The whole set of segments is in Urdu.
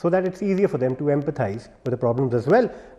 so that it's easier for them to empathize with the problems as well.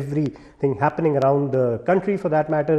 everything happening around the country for that matter.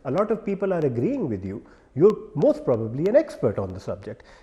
a lot of people are agreeing with you, you're most probably an expert on the subject.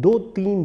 2-3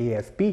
AFP,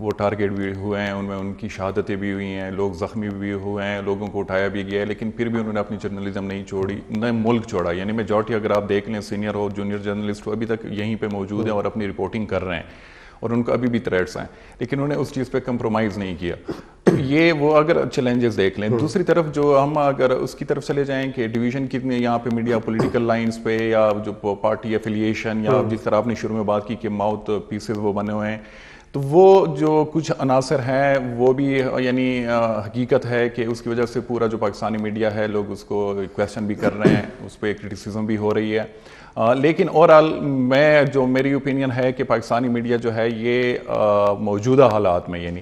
وہ ٹارگیٹ بھی ہوئے ہیں, ان میں ان کی شہادتیں بھی ہوئی ہیں, لوگ زخمی بھی ہوئے ہیں, لوگوں کو اٹھایا بھی گیا ہے, لیکن پھر بھی انہوں نے اپنی جرنلزم نہیں چھوڑی, نہ ملک چھوڑا. یعنی میجورٹی اگر آپ دیکھ لیں سینئر اور جونیئر جرنلسٹ ابھی تک یہیں پہ موجود ہیں اور اپنی رپورٹنگ کر رہے ہیں, اور ان کو ابھی بھی تھریٹس ہیں, لیکن انہوں نے اس چیز پہ کمپرومائز نہیں کیا. یہ وہ اگر چیلنجز دیکھ لیں. دوسری طرف جو ہم اگر اس کی طرف چلے جائیں کہ ڈویژن کتنے یہاں پہ میڈیا پولیٹیکل لائنز پہ, یا جو پارٹی ایفیلیشن, یا جس طرح آپ نے شروع میں بات کی کہ ماؤتھ پیسز وہ بنے ہوئے ہیں, تو وہ جو کچھ عناصر ہیں وہ بھی یعنی حقیقت ہے کہ اس کی وجہ سے پورا جو پاکستانی میڈیا ہے لوگ اس کو کویسچن بھی کر رہے ہیں, اس پہ کرٹیسزم بھی ہو رہی ہے. لیکن اوورآل میری اوپینین ہے کہ پاکستانی میڈیا جو ہے یہ موجودہ حالات میں یعنی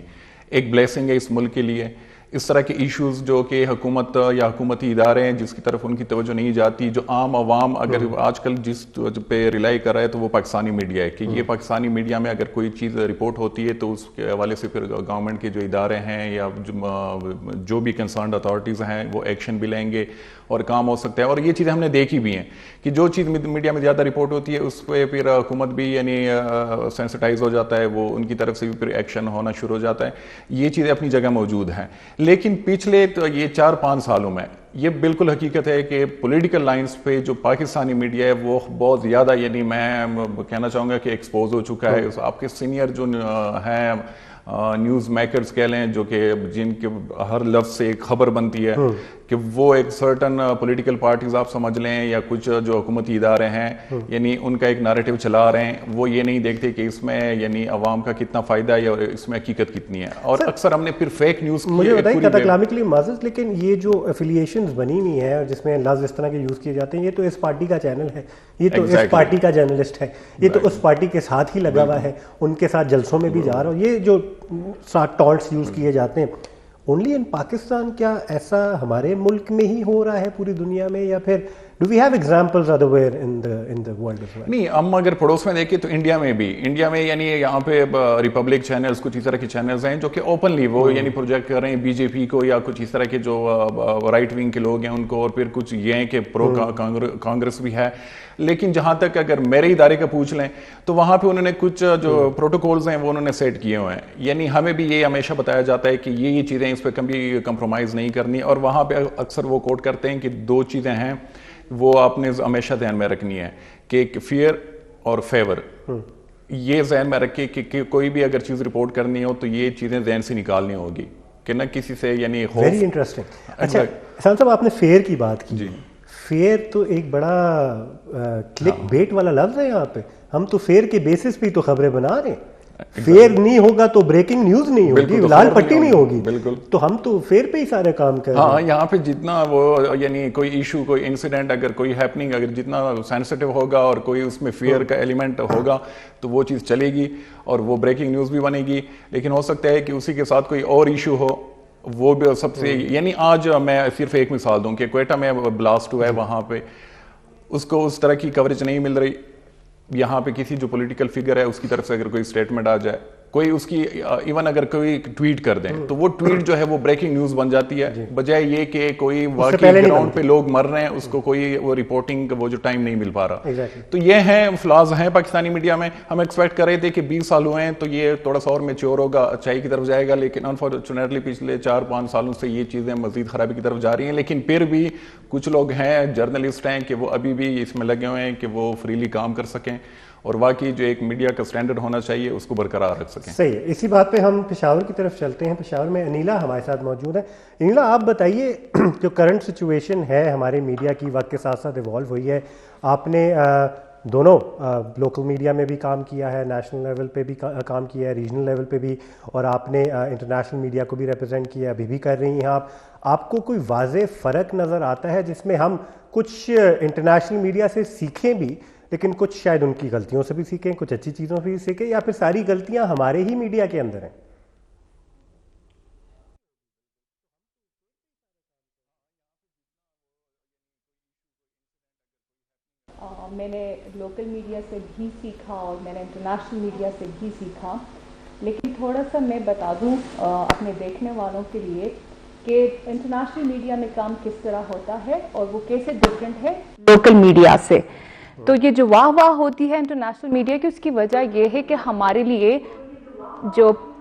ایک بلیسنگ ہے اس ملک کے لیے. اس طرح کے ایشوز جو کہ حکومت یا حکومتی ادارے ہیں جس کی طرف ان کی توجہ نہیں جاتی, جو عام عوام اگر آج کل جس پہ ریلائی کر رہا ہے تو وہ پاکستانی میڈیا ہے, کہ یہ پاکستانی میڈیا میں اگر کوئی چیز رپورٹ ہوتی ہے تو اس کے حوالے سے پھر گورنمنٹ کے جو ادارے ہیں یا جو بھی کنسرنڈ اتھارٹیز ہیں وہ ایکشن بھی لیں گے اور کام ہو سکتا ہے. اور یہ چیزیں ہم نے دیکھی بھی ہیں کہ جو چیز میڈیا میں زیادہ رپورٹ ہوتی ہے اس پہ پھر حکومت بھی یعنی سینسٹائز ہو جاتا ہے, وہ ان کی طرف سے بھی پھر ایکشن ہونا شروع ہو جاتا ہے. یہ چیزیں اپنی جگہ موجود ہیں, لیکن پچھلے یہ 4-5 سالوں میں یہ بالکل حقیقت ہے کہ پولیٹیکل لائنز پہ جو پاکستانی میڈیا ہے وہ بہت زیادہ یعنی میں کہنا چاہوں گا کہ ایکسپوز ہو چکا ہے. آپ کے سینئر جو ہیں نیوز میکرز کہہ لیں, جو کہ جن کے ہر لفظ سے ایک خبر بنتی ہے کہ وہ ایک سرٹن پولیٹیکل پارٹیز آپ سمجھ لیں یا کچھ جو حکومتی ادارے ہیں یعنی ان کا ایک نیریٹو چلا رہے ہیں, وہ یہ نہیں دیکھتے کہ اس میں یعنی عوام کا کتنا فائدہ ہے یا اس میں حقیقت کتنی ہے. اور اکثر ہم نے پھر فیک نیوز مجھے بتائیں کلامکلی معذرت, لیکن یہ جو افیلیشنز بنی ہوئی ہیں جس میں لفظ اس طرح کے یوز کیے جاتے ہیں, یہ تو اس پارٹی کا چینل ہے, یہ تو اس پارٹی کا جرنلسٹ ہے, یہ تو اس پارٹی کے ساتھ ہی لگا ہوا ہے, ان کے ساتھ جلسوں میں بھی جا رہا ہوں. یہ جو ٹالٹس یوز کیے جاتے ہیں اونلی ان پاکستان, کیا ایسا ہمارے ملک میں ہی ہو رہا ہے پوری دنیا میں, یا پھر do we have examples otherwhere in the world as well؟ نہیں, ہم اگر پڑوس میں دیکھیں تو انڈیا میں یعنی یہاں پہ ریپبلک چینلز کچھ اس طرح کے چینلز ہیں جو کہ اوپنلی وہ یعنی پروجیکٹ کر رہے ہیں بی جے پی کو یا کچھ اس طرح کے جو رائٹ ونگ کے لوگ ہیں ان کو, اور پھر کچھ یہ ہیں کہ پرو کانگریس بھی ہے. لیکن جہاں تک اگر میرے ادارے کا پوچھ لیں تو وہاں پہ انہوں نے کچھ جو پروٹوکولز ہیں وہ انہوں نے سیٹ کیے ہوئے ہیں. یعنی ہمیں بھی یہ ہمیشہ بتایا جاتا ہے کہ یہ چیزیں اس پہ کبھی کمپرومائز نہیں کرنی, اور وہاں پہ اکثر وہ کوٹ کرتے ہیں کہ 2 چیزیں ہیں وہ آپ نے ہمیشہ ذہن میں رکھنی ہے کہ فیئر اور فیور. یہ ذہن میں رکھے کہ کوئی بھی اگر چیز رپورٹ کرنی ہو تو یہ چیزیں ذہن سے نکالنی ہوگی کہ نہ کسی سے یعنی خوف. Very interesting. اچھا احسان صاحب, آپ نے فیئر کی بات کی. فیئر تو ایک بڑا کلک بیٹ والا لفظ ہے یہاں پہ. ہم تو فیئر کے بیسس پہ تو خبریں بنا رہے ہیں. فیئر نہیں ہوگا تو بریکنگ نیوز نہیں ہوگی, لال پٹی نہیں ہوگی. بالکل, تو ہم تو فیئر پہ ہی سارے کام کر رہے ہیں. ہاں, یہاں پہ جتنا وہ یعنی کوئی ایشو, کوئی انسیڈنٹ, اگر کوئی ہیپننگ اگر جتنا سینسٹیو ہوگا اور کوئی اس میں فیئر کا ایلیمنٹ ہوگا تو وہ چیز چلے گی اور وہ بریکنگ نیوز بھی بنے گی. لیکن ہو سکتا ہے کہ اسی کے ساتھ کوئی اور ایشو ہو, وہ بھی سب سے یعنی آج میں صرف ایک مثال دوں کہ کوئٹہ میں بلاسٹ ہوا ہے, وہاں پہ اس کو اس طرح کی کوریج نہیں مل رہی. یہاں پہ کسی جو پولیٹیکل فگر ہے اس کی طرف سے اگر کوئی اسٹیٹمنٹ آ جائے, کوئی اس کی ایون اگر کوئی ٹویٹ کر دیں تو وہ ٹویٹ جو ہے وہ بریکنگ نیوز بن جاتی ہے, بجائے یہ کہ کوئی واقعی گراؤنڈ پہ لوگ مر رہے ہیں اس کو کوئی وہ رپورٹنگ وہ جو ٹائم نہیں مل پا رہا. تو یہ ہیں فلاز ہیں پاکستانی میڈیا میں. ہم ایکسپیکٹ کر رہے تھے کہ 20 سال ہوئے ہیں تو یہ تھوڑا سا اور میچور ہوگا, اچھائی کی طرف جائے گا, لیکن انفارچونیٹلی پچھلے 4-5 سالوں سے یہ چیزیں مزید خرابی کی طرف جا رہی ہیں. لیکن پھر بھی کچھ لوگ ہیں جرنلسٹ ہیں کہ وہ ابھی بھی اس میں لگے ہوئے ہیں کہ وہ فریلی کام کر سکیں اور واقعی جو ایک میڈیا کا سٹینڈرڈ ہونا چاہیے اس کو برقرار رکھ سکیں. صحیح ہے. اسی بات پہ ہم پشاور کی طرف چلتے ہیں. پشاور میں انیلا ہمارے ساتھ موجود ہے. انیلا, آپ بتائیے جو کرنٹ سچویشن ہے ہمارے میڈیا کی, وقت کے ساتھ ساتھ ایوالو ہوئی ہے. آپ نے دونوں لوکل میڈیا میں بھی کام کیا ہے, نیشنل لیول پہ بھی کام کیا ہے, ریجنل لیول پہ بھی, اور آپ نے انٹرنیشنل میڈیا کو بھی ریپرزینٹ کیا, ابھی بھی کر رہی ہیں آپ کو کوئی واضح فرق نظر آتا ہے جس میں ہم کچھ انٹرنیشنل میڈیا سے سیکھیں بھی لیکن کچھ شاید ان کی غلطیوں سے بھی سیکھیں, کچھ اچھی چیزوں سے بھی سیکھیں, یا پھر ساری غلطیاں ہمارے ہی میڈیا کے اندر ہیں؟ میں نے لوکل میڈیا سے بھی سیکھا اور میں نے انٹرنیشنل میڈیا سے بھی سیکھا, لیکن تھوڑا سا میں بتا دوں اپنے دیکھنے والوں کے لیے کہ انٹرنیشنل میڈیا میں کام کس طرح ہوتا ہے اور وہ کیسے ڈفرینٹ ہے لوکل میڈیا سے. تو یہ جو واہ واہ ہوتی ہے انٹرنیشنل میڈیا کی, اس کی وجہ یہ ہے کہ ہمارے لیے جو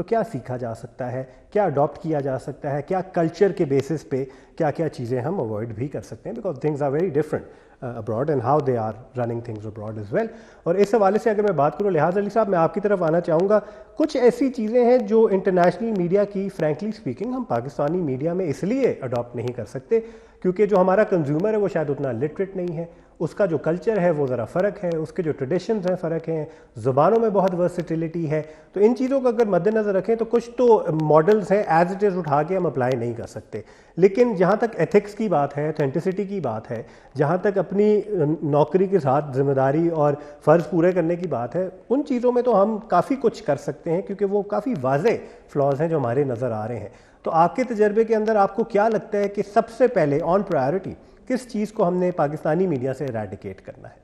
تو کیا سیکھا جا سکتا ہے, کیا اڈاپٹ کیا جا سکتا ہے, کیا کلچر کے بیسس پہ کیا کیا چیزیں ہم اوائڈ بھی کر سکتے ہیں, because things are very different abroad and how they are running things abroad as well. اور اس حوالے سے اگر میں بات کروں, لحاظ علی صاحب میں آپ کی طرف آنا چاہوں گا, کچھ ایسی چیزیں ہیں جو انٹرنیشنل میڈیا کی فرینکلی سپیکنگ ہم پاکستانی میڈیا میں اس لیے اڈاپٹ نہیں کر سکتے کیونکہ جو ہمارا کنزیومر ہے وہ شاید اتنا لٹریٹ نہیں ہے, اس کا جو کلچر ہے وہ ذرا فرق ہے, اس کے جو ٹریڈیشنز ہیں فرق ہیں, زبانوں میں بہت ورسٹیلٹی ہے. تو ان چیزوں کو اگر مد نظر رکھیں تو کچھ تو ماڈلز ہیں ایز اٹ از اٹھا کے ہم اپلائی نہیں کر سکتے, لیکن جہاں تک ایتھکس کی بات ہے, اتھینٹسٹی کی بات ہے, جہاں تک اپنی نوکری کے ساتھ ذمہ داری اور فرض پورے کرنے کی بات ہے, ان چیزوں میں تو ہم کافی کچھ کر سکتے ہیں کیونکہ وہ کافی واضح فلاز ہیں جو ہمارے نظر آ رہے ہیں. تو آپ کے تجربے کے اندر آپ کو کیا لگتا ہے کہ سب سے پہلے آن پرائیورٹی کس چیز کو ہم نے پاکستانی میڈیا سے ایریڈیکیٹ کرنا ہے؟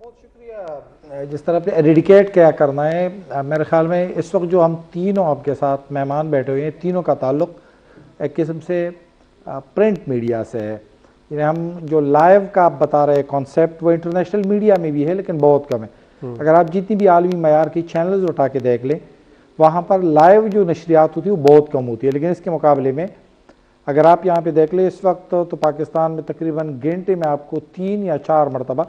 بہت شکریہ. جس طرح پہ ایریڈیکیٹ کیا کرنا ہے, میرے خیال میں اس وقت جو ہم تینوں آپ کے ساتھ مہمان بیٹھے ہوئے ہیں, تینوں کا تعلق ایک قسم سے پرنٹ میڈیا سے ہے. یعنی ہم جو لائیو کا آپ بتا رہے کانسیپٹ وہ انٹرنیشنل میڈیا میں بھی ہے لیکن بہت کم ہے. اگر آپ جتنی بھی عالمی معیار کی چینلز اٹھا کے دیکھ لیں وہاں پر لائیو جو نشریات ہوتی ہے وہ بہت کم ہوتی ہے, لیکن اس کے مقابلے میں اگر آپ یہاں پہ دیکھ لیں اس وقت تو پاکستان میں تقریباً گھنٹے میں آپ کو 3 یا 4 مرتبہ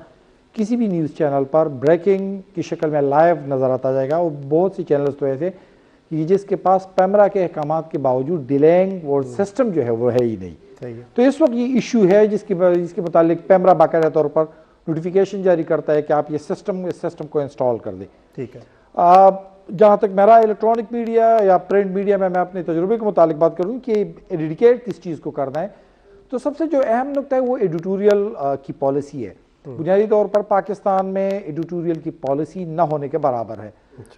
کسی بھی نیوز چینل پر بریکنگ کی شکل میں لائیو نظر آتا جائے گا. اور بہت سی چینلز تو ایسے کہ جس کے پاس پیمرا کے احکامات کے باوجود ڈیلینگ اور سسٹم جو ہے وہ ہے ہی نہیں. تو اس وقت یہ ایشو ہے جس کے متعلق پیمرا باقاعدہ طور پر نوٹیفیکیشن جاری کرتا ہے کہ آپ اس سسٹم کو انسٹال کر دیں. ٹھیک ہے. جہاں تک میرا الیکٹرانک میڈیا یا پرنٹ میڈیا میں اپنے تجربے کے متعلق بات کروں کہ ایڈیکیٹ کس چیز کو کرنا ہے, تو سب سے جو اہم نقطہ ہے وہ ایڈیٹوریل کی پالیسی ہے. بنیادی طور پر پاکستان میں ایڈیٹوریل کی پالیسی نہ ہونے کے برابر ہے.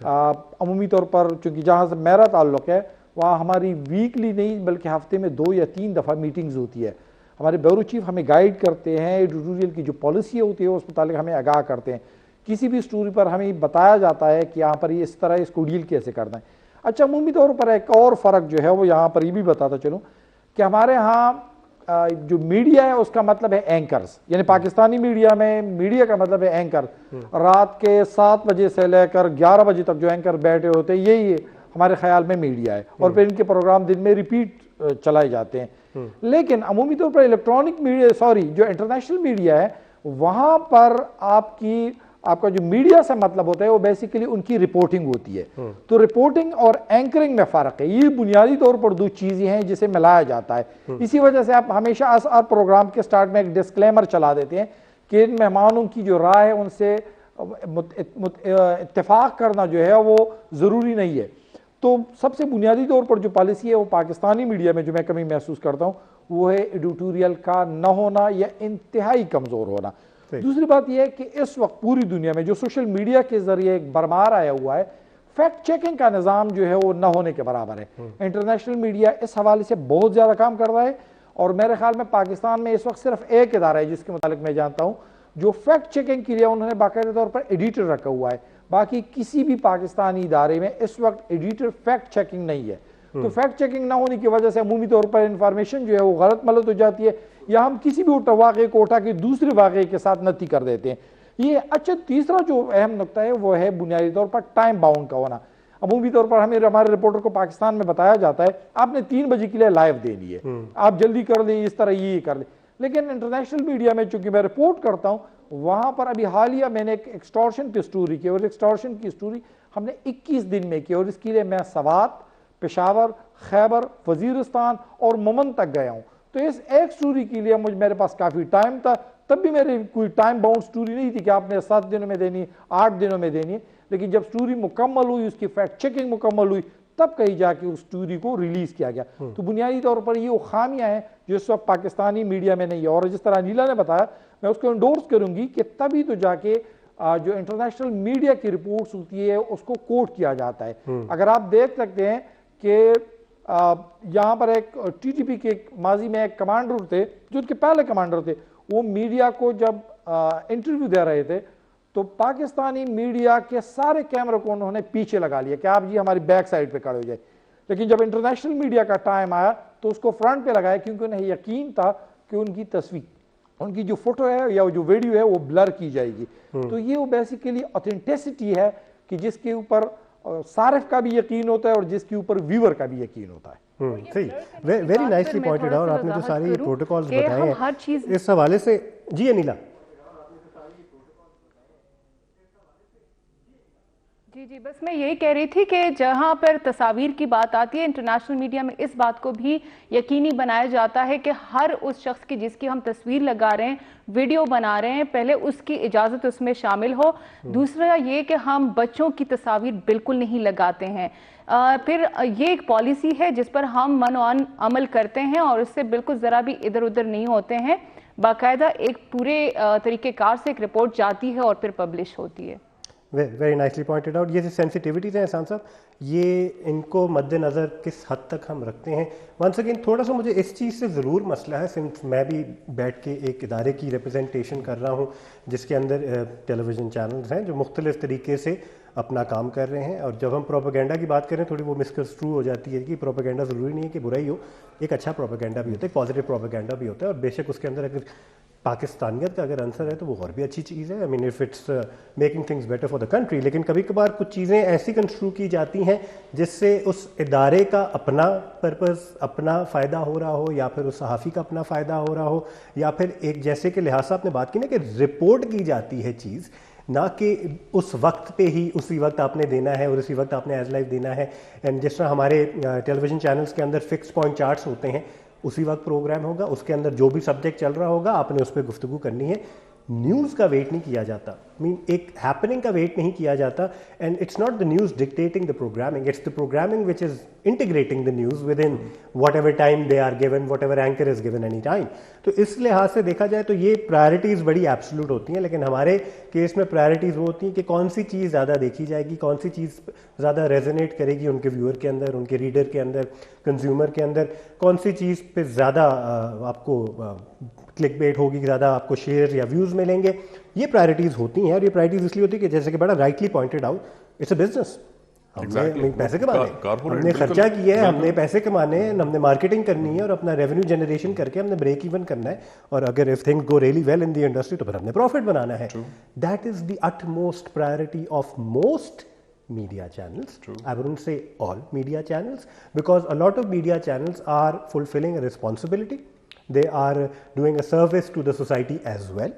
عمومی طور پر چونکہ جہاں سے میرا تعلق ہے وہاں ہماری ویکلی نہیں بلکہ ہفتے میں 2 یا 3 دفعہ میٹنگز ہوتی ہے. ہمارے بیورو چیف ہمیں گائیڈ کرتے ہیں, ایڈیٹوریل کی جو پالیسی ہوتی ہے اس متعلق ہمیں آگاہ کرتے ہیں. کسی بھی سٹوری پر ہمیں بتایا جاتا ہے کہ یہاں پر یہ اس طرح اس کو ڈیل کیسے کرنا ہے. اچھا, عمومی طور پر ایک اور فرق جو ہے وہ یہاں پر یہ بھی بتاتا چلوں کہ ہمارے ہاں جو میڈیا ہے اس کا مطلب ہے اینکرز. یعنی پاکستانی میڈیا میں میڈیا کا مطلب ہے اینکر. رات کے 7 بجے سے لے کر 11 بجے تک جو اینکر بیٹھے ہوتے ہیں یہی ہمارے خیال میں میڈیا ہے, اور پھر ان کے پروگرام دن میں ریپیٹ چلائے جاتے ہیں. لیکن عمومی طور پر الیکٹرانک میڈیا جو انٹرنیشنل میڈیا ہے وہاں پر آپ کا جو میڈیا سے مطلب ہوتا ہے وہ بیسیکلی ان کی رپورٹنگ ہوتی ہے. تو رپورٹنگ اور اینکرنگ میں فرق ہے. یہ بنیادی طور پر 2 چیزیں ہیں جسے ملایا جاتا ہے. اسی وجہ سے آپ ہمیشہ پروگرام کے سٹارٹ میں ایک ڈسکلیمر چلا دیتے ہیں کہ ان مہمانوں کی جو رائے ہے ان سے اتفاق کرنا جو ہے وہ ضروری نہیں ہے. تو سب سے بنیادی طور پر جو پالیسی ہے وہ پاکستانی میڈیا میں جو میں کمی محسوس کرتا ہوں وہ ہے ایڈیٹوریل کا نہ ہونا یا انتہائی کمزور ہونا. دوسری بات یہ ہے کہ اس وقت پوری دنیا میں جو سوشل میڈیا کے ذریعے ایک بھرمار آیا ہوا ہے, فیکٹ چیکنگ کا نظام جو ہے وہ نہ ہونے کے برابر ہے. انٹرنیشنل میڈیا اس حوالے سے بہت زیادہ کام کر رہا ہے, اور میرے خیال میں پاکستان میں اس وقت صرف ایک ادارہ ہے جس کے متعلق میں جانتا ہوں جو فیکٹ چیکنگ کے لیے انہوں نے باقاعدہ طور پر ایڈیٹر رکھا ہوا ہے. باقی کسی بھی پاکستانی ادارے میں اس وقت ایڈیٹر فیکٹ چیکنگ نہیں ہے. تو فیکٹ چیکنگ نہ ہونے کی وجہ سے عمومی طور پر انفارمیشن جو ہے وہ غلط ملت ہو جاتی ہے, یا ہم کسی بھی واقعے کو اٹھا کے دوسرے واقعے کے ساتھ نتی کر دیتے ہیں. یہ اچھا, تیسرا جو اہم نقطہ ہے وہ ہے بنیادی طور پر ٹائم باؤنڈ کا ہونا. عمومی طور پر ہمارے رپورٹر کو پاکستان میں بتایا جاتا ہے آپ نے 3 بجے کے لیے لائیو دینی ہے, آپ جلدی کر لیں, اس طرح یہ کر لیں. لیکن انٹرنیشنل میڈیا میں چونکہ میں رپورٹ کرتا ہوں وہاں پر ابھی حالیہ میں نے ایک ایکسٹورشن پہ سٹوری کی, اور ایکسٹورشن کی سٹوری ہم نے 21 دن میں کی, اور اس کے لیے میں سوات, پشاور, خیبر, وزیرستان اور ممن تک گیا ہوں. تو اس ایک سٹوری کے لیے میرے پاس کافی ٹائم تھا, تب بھی میرے کوئی ٹائم باؤنڈ سٹوری نہیں تھی کہ آپ نے 7 دنوں میں دینی, 8 دنوں میں دینی. لیکن جب سٹوری مکمل ہوئی, اس کی فیکٹ چیکنگ مکمل ہوئی, تب کہیں جا کے اس سٹوری کو ریلیز کیا گیا. تو بنیادی طور پر یہ وہ خامیاں ہیں جو اس وقت پاکستانی میڈیا میں نہیں ہے. اور جس طرح نیلا نے بتایا میں اس کو انڈورس کروں گی کہ تبھی تو جا کے جو انٹرنیشنل میڈیا کی رپورٹس ہوتی ہے اس کو کوٹ کیا جاتا ہے. اگر آپ دیکھ سکتے ہیں کہ یہاں پر ایک ٹی ٹی پی کے ماضی میں ایک کمانڈر تھے جو ان کے پہلے کمانڈر تھے, وہ میڈیا کو جب انٹرویو دے رہے تھے تو پاکستانی میڈیا کے سارے کیمرے کو انہوں نے پیچھے لگا لیا کہ آپ جی ہماری بیک سائڈ پہ کھڑے ہو جائے. لیکن جب انٹرنیشنل میڈیا کا ٹائم آیا تو اس کو فرنٹ پہ لگایا, کیونکہ انہیں یقین تھا کہ ان کی تصویر ان کی جو فوٹو ہے یا جو ویڈیو ہے وہ بلر کی جائے گی. تو یہ وہ بیسیکلی اوتھینٹسٹی ہے کہ جس کے اوپر صارف کا بھی یقین ہوتا ہے اور جس کے اوپر ویور کا بھی یقین ہوتا ہے. صحیح, ویری نائسلی پوائنٹڈ آؤٹ. آپ نے جو ساری پروٹوکالز بتائے ہیں اس حوالے سے. جی انیلا. جی بس میں یہی کہہ رہی تھی کہ جہاں پر تصاویر کی بات آتی ہے انٹرنیشنل میڈیا میں اس بات کو بھی یقینی بنایا جاتا ہے کہ ہر اس شخص کی جس کی ہم تصویر لگا رہے ہیں, ویڈیو بنا رہے ہیں, پہلے اس کی اجازت اس میں شامل ہو. دوسرا یہ کہ ہم بچوں کی تصاویر بالکل نہیں لگاتے ہیں. پھر یہ ایک پالیسی ہے جس پر ہم منوعاً عمل کرتے ہیں اور اس سے بالکل ذرا بھی ادھر ادھر نہیں ہوتے ہیں. باقاعدہ ایک پورے طریقہ کار سے ایک رپورٹ جاتی ہے اور پھر پبلش ہوتی ہے. Very nicely pointed out. یہ جو سینسٹیوٹیز ہیں احسان صاحب, یہ ان کو مد نظر کس حد تک ہم رکھتے ہیں؟ ونس اگین تھوڑا سا مجھے اس چیز سے ضرور مسئلہ ہے, سنس میں بھی بیٹھ کے ایک ادارے کی ریپرزنٹیشن کر رہا ہوں جس کے اندر ٹیلی ویژن چینلز ہیں جو مختلف طریقے سے اپنا کام کر رہے ہیں. اور جب ہم پروپیگنڈا کی بات کریں تھوڑی وہ مسکنسٹرو ہو جاتی ہے کہ پروپیگنڈا ضروری نہیں ہے کہ برا ہی ہو, ایک اچھا پروپیگنڈا بھی ہوتا ہے, ایک پازیٹیو پروپیگنڈا بھی ہوتا ہے, اور بے شک اس کے اندر اگر پاکستانیت کا اگر آنسر ہے تو وہ اور بھی اچھی چیز ہے. I mean if it's making things better for the country. لیکن کبھی کبھار کچھ چیزیں ایسی کنسٹرو کی جاتی ہیں جس سے اس ادارے کا اپنا پرپز, اپنا فائدہ ہو رہا ہو, یا پھر اس صحافی کا اپنا فائدہ ہو رہا ہو, یا پھر ایک جیسے کہ لحاظ سے آپ نے بات کی نا کہ رپورٹ کی جاتی ہے چیز, نہ کہ اس وقت پہ ہی اسی وقت آپ نے دینا ہے اور اسی وقت آپ نے ایز لائف دینا ہے. اینڈ جس طرح ہمارے ٹیلی ویژن چینلز کے اندر فکس پوائنٹ چارٹس ہوتے ہیں, اسی وقت پروگرام ہوگا, اس کے اندر جو بھی سبجیکٹ چل رہا ہوگا آپ نے اس پہ گفتگو کرنی ہے. نیوز کا ویٹ نہیں کیا جاتا, ایک ہیپننگ کا ویٹ نہیں کیا جاتا. And it's not the news dictating the programming, it's the programming which is integrating the news with in whatever time they are given, whatever anchor is given any time. تو اس لحاظ سے دیکھا جائے تو یہ پرائرٹیز بڑی ایبسولوٹ ہوتی ہیں, لیکن ہمارے کیس میں پرائرٹیز وہ ہوتی ہیں کہ کون سی چیز زیادہ دیکھی جائے گی, کون سی چیز زیادہ ریزونیٹ کرے گی ان کے ویور کے اندر, ان کے ریڈر کے اندر, کنزیومر کے اندر, کون سی چیز پہ زیادہ آپ کو کلک بیٹ ہوگی, زیادہ آپ کو شیئر یا ویوز ملیں گے. یہ پرائرٹیز ہوتی ہیں, اور یہ پرائرٹیز اس لیے ہوتی ہے کہ جیسے کہ بڑا rightly pointed out, it's a business. ہم نے پیسے کمانے, ہم نے خرچہ کیا ہے, ہم نے پیسے کمانے ہیں, ہم نے مارکیٹنگ کرنی ہے اور اپنا ریونیو جنریشن کر کے ہم نے بریک ایون کرنا ہے, اور اگر if things go really well in the industry تو پھر ہم نے پروفٹ بنانا ہے. That is the it most priority of most media channels. I wouldn't say all media channels, because a lot of media channels are fulfilling a responsibility. They are doing a service to the society as well.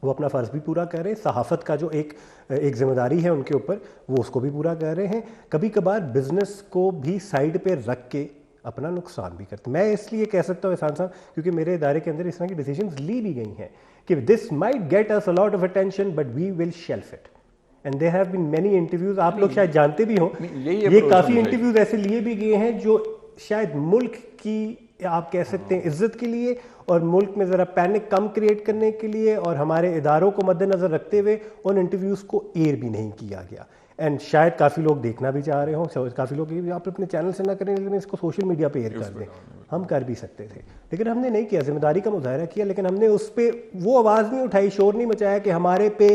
وہ اپنا فرض بھی پورا کر رہے ہیں, صحافت کا جو ایک ذمہ داری ہے ان کے اوپر وہ اس کو بھی پورا کر رہے ہیں. کبھی کبھار بزنس کو بھی سائڈ پہ رکھ کے اپنا نقصان بھی کرتے ہیں. میں اس لیے کہہ سکتا ہوں احسان صاحب کیونکہ میرے ادارے کے اندر اس طرح کی ڈیسیجنز لی بھی گئی ہیں کہ this might get us a lot of attention but we will shelf it. And there have been many interviews, آپ لوگ شاید جانتے بھی ہوں, یہ کافی انٹرویوز ایسے لیے بھی گئے ہیں جو شاید ملک کی آپ کہہ سکتے ہیں عزت کے لیے اور ملک میں ذرا پینک کم کریٹ کرنے کے لیے اور ہمارے اداروں کو مد نظر رکھتے ہوئے ان انٹرویوز کو ایئر بھی نہیں کیا گیا. اینڈ شاید کافی لوگ دیکھنا بھی چاہ رہے ہوں, کافی لوگ آپ اپنے چینل سے نہ کریں لیکن اس کو سوشل میڈیا پہ ایئر کر دیں. ہم کر بھی سکتے تھے لیکن ہم نے نہیں کیا, ذمہ داری کا مظاہرہ کیا, لیکن ہم نے اس پہ وہ آواز نہیں اٹھائی, شور نہیں مچایا کہ ہمارے پہ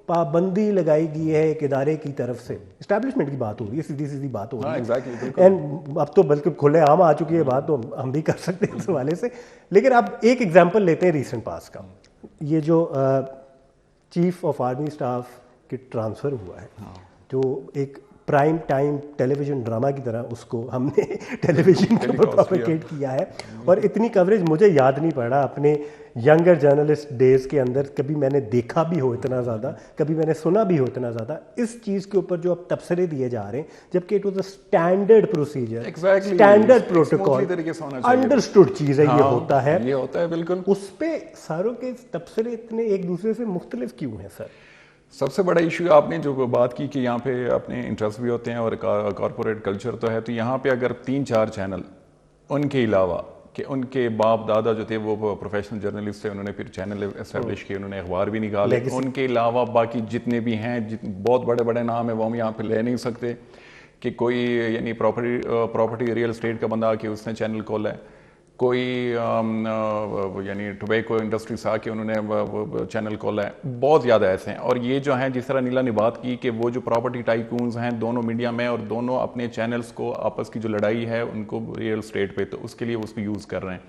پابندی لگائی گئی ہے ایک ادارے کی طرف سے. اسٹیبلشمنٹ کی بات ہو رہی ہے, سیدھی سیدھی بات ہو رہی ہے, اینڈ اب تو بلکہ کھلے عام آ چکی ہے بات, تو ہم بھی کر سکتے ہیں اس حوالے سے. لیکن اب ایک ایگزامپل لیتے ہیں ریسنٹ پاس کا, یہ جو چیف آف آرمی اسٹاف کی ٹرانسفر ہوا ہے, جو ایک پرائم ٹائم ٹیلی ویژن ڈرامہ کی طرح اس کو ہم نے ٹیلی ویژن کے اوپر پروپیگیٹ کیا ہے, اور اتنی کوریج مجھے یاد نہیں پڑا اپنے ینگر جرنلسٹ ڈیز کے اندر کبھی میں نے دیکھا بھی ہو اتنا زیادہ, کبھی میں نے سنا بھی ہو اتنا زیادہ اس چیز کے اوپر جو اب تبصرے دیے جا رہے ہیں, جبکہ it was a standard procedure, standard protocol, understood چیز ہے, یہ ہوتا ہے بالکل. اس پہ ساروں کے تبصرے اتنے ایک دوسرے سے مختلف کیوں ہیں سر؟ سب سے بڑا ایشو آپ نے جو بات کی کہ یہاں پہ اپنے انٹرسٹ بھی ہوتے ہیں اور کارپوریٹ کلچر تو ہے, تو یہاں پہ اگر 3-4 چینل ان کے علاوہ کہ ان کے باپ دادا جو تھے وہ پروفیشنل جرنلسٹ تھے, انہوں نے پھر چینل اسٹیبلش کیے, انہوں نے اخبار بھی نکالے, ان کے علاوہ باقی جتنے بھی ہیں بہت بڑے بڑے نام ہیں وہ ہم یہاں پہ لے نہیں سکتے کہ کوئی یعنی پراپرٹی ریئل اسٹیٹ کا بندہ آ کے اس نے چینل کھولا ہے, کوئی یعنی ٹوبیکو انڈسٹری سے آ کے انہوں نے چینل کھولا ہے, بہت زیادہ ایسے ہیں. اور یہ جو ہیں جس طرح نیلا نے بات کی کہ وہ جو پراپرٹی ٹائکونز ہیں دونوں میڈیا میں, اور دونوں اپنے چینلز کو آپس کی جو لڑائی ہے ان کو ریئل اسٹیٹ پہ, تو اس کے لیے اس کو یوز کر رہے ہیں.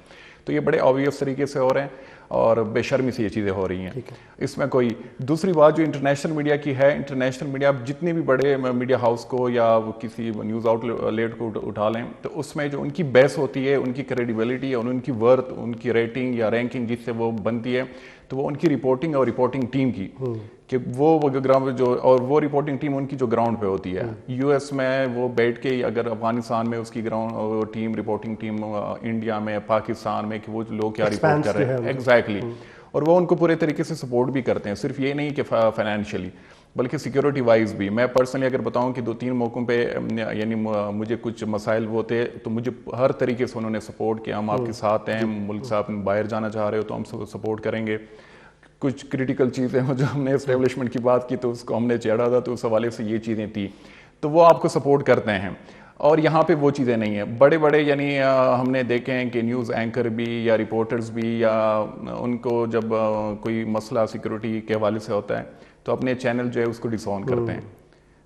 تو یہ بڑے obvious طریقے سے ہو رہے ہیں اور بے شرمی سے یہ چیزیں ہو رہی ہیں. اس میں کوئی دوسری بات جو انٹرنیشنل میڈیا کی ہے, انٹرنیشنل میڈیا آپ جتنے بھی بڑے میڈیا ہاؤس کو یا کسی نیوز آؤٹ لیٹ کو اٹھا لیں تو اس میں جو ان کی بیس ہوتی ہے, ان کی کریڈیبلٹی اور ان کی ورتھ, ان کی ریٹنگ یا رینکنگ جس سے وہ بنتی ہے, تو وہ ان کی رپورٹنگ اور رپورٹنگ ٹیم کی کہ وہ گراؤنڈ جو, اور وہ رپورٹنگ ٹیم ان کی جو گراؤنڈ پہ ہوتی ہے. یو ایس میں وہ بیٹھ کے اگر افغانستان میں اس کی ground team, reporting team, India میں, پاکستان میں کہ وہ لوگ کیا رپورٹ کر رہے ہیں ایگزیکٹلی, اور وہ ان کو پورے طریقے سے سپورٹ بھی کرتے ہیں. صرف یہ نہیں کہ فائنینشلی بلکہ سیکیورٹی وائز بھی. میں پرسنلی اگر بتاؤں کہ 2-3 موقعوں پہ یعنی مجھے کچھ مسائل وہ تھے تو مجھے ہر طریقے سے انہوں نے سپورٹ کیا. ہم آپ کے ساتھ ہیں, ملک سے آپ باہر جانا چاہ رہے ہو تو ہم سپورٹ کریں گے. کچھ کریٹیکل چیزیں جو ہم نے اسٹیبلشمنٹ کی بات کی تو اس کو ہم نے چیڑا تھا, تو اس حوالے سے یہ چیزیں تھی, تو وہ آپ کو سپورٹ کرتے ہیں. اور یہاں پہ وہ چیزیں نہیں ہیں. بڑے بڑے یعنی ہم نے دیکھے ہیں کہ نیوز اینکر بھی یا رپورٹرز بھی, یا ان کو جب کوئی مسئلہ سیکورٹی کے حوالے سے ہوتا ہے تو اپنے چینل جو ہے اس کو ڈس آن کرتے ہیں.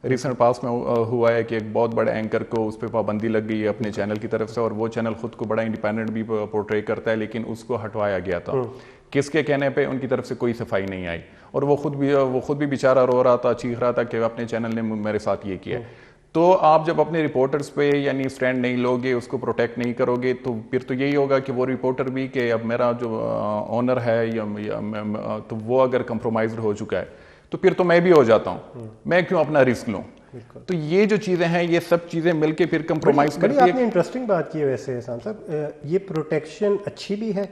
ریسنٹ پاس میں ہوا ہے کہ ایک بہت بڑے اینکر کو اس پہ پابندی لگ گئی ہے اپنے چینل کی طرف سے, اور وہ چینل خود کو بڑا انڈیپینڈنٹ بھی پورٹری کرتا ہے, لیکن اس کو ہٹوایا گیا تھا. کس کے کہنے پہ؟ ان کی طرف سے کوئی صفائی نہیں آئی, اور وہ خود بھی بیچارہ رو رہا تھا, چیخ رہا تھا کہ اپنے چینل نے میرے ساتھ یہ کیا. تو آپ جب اپنے رپورٹرز پہ یعنی سٹینڈ نہیں لوگے, اس کو پروٹیکٹ نہیں کرو گے, تو پھر تو یہی ہوگا کہ وہ رپورٹر بھی کہ اب میرا جو آنر ہے تو وہ اگر کمپرومائزڈ ہو چکا ہے تو پھر تو میں بھی ہو جاتا ہوں, میں کیوں اپنا رسک لوں. تو یہ جو چیزیں ہیں یہ سب چیزیں مل کے پھر کمپرومائز کرتی ہے. آپ نے انٹرسٹنگ بات کی ہے ویسے احسان صاحب, یہ پروٹیکشن اچھی بھی ہے,